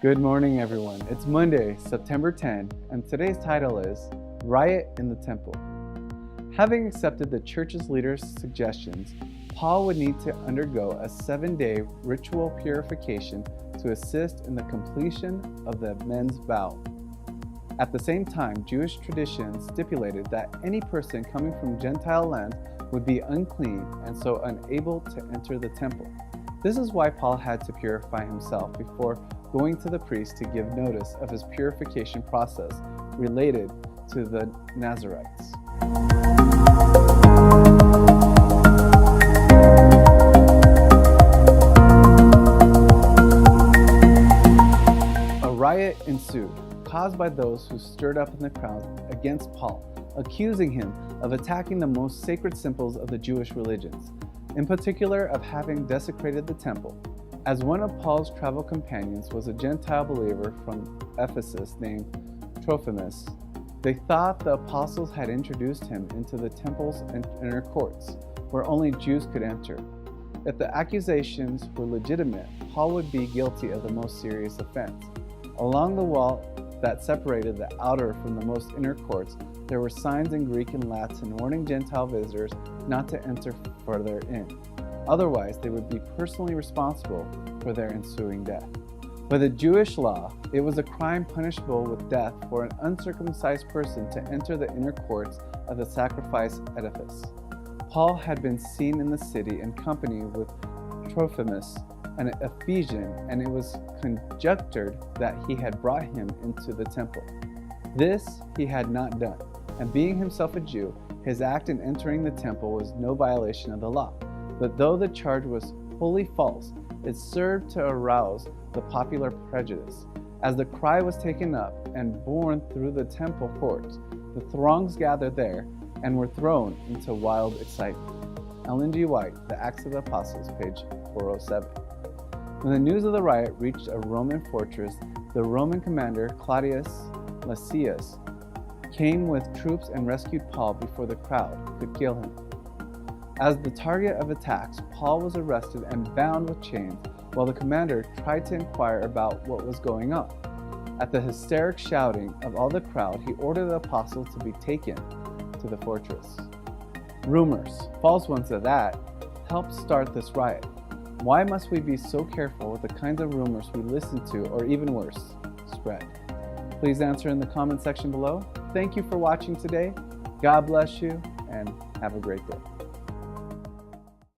Good morning, everyone. It's Monday, September 10, and today's title is Riot in the Temple. Having accepted the church's leaders' suggestions, Paul would need to undergo a 7-day ritual purification to assist in the completion of the men's vow. At the same time, Jewish tradition stipulated that any person coming from Gentile lands would be unclean and so unable to enter the temple. This is why Paul had to purify himself before going to the priest to give notice of his purification process related to the Nazarites. A riot ensued, caused by those who stirred up in the crowd against Paul, accusing him of attacking the most sacred symbols of the Jewish religions, in particular of having desecrated the temple. As one of Paul's travel companions was a Gentile believer from Ephesus named Trophimus, they thought the apostles had introduced him into the temple's inner courts, where only Jews could enter. If the accusations were legitimate, Paul would be guilty of the most serious offense. Along the wall that separated the outer from the most inner courts, there were signs in Greek and Latin warning Gentile visitors not to enter further in. Otherwise, they would be personally responsible for their ensuing death. By the Jewish law, it was a crime punishable with death for an uncircumcised person to enter the inner courts of the sacrifice edifice. Paul had been seen in the city in company with Trophimus, an Ephesian, and it was conjectured that he had brought him into the temple. This he had not done, and being himself a Jew, his act in entering the temple was no violation of the law. But though the charge was wholly false, it served to arouse the popular prejudice. As the cry was taken up and borne through the temple courts, the throngs gathered there and were thrown into wild excitement. Ellen G. White, The Acts of the Apostles, page 407. When the news of the riot reached a Roman fortress, the Roman commander Claudius Lysias came with troops and rescued Paul before the crowd could kill him. As the target of attacks, Paul was arrested and bound with chains, while the commander tried to inquire about what was going on. At the hysteric shouting of all the crowd, he ordered the apostle to be taken to the fortress. Rumors, false ones at that, helped start this riot. Why must we be so careful with the kinds of rumors we listen to, or even worse, spread? Please answer in the comment section below. Thank you for watching today. God bless you, and have a great day.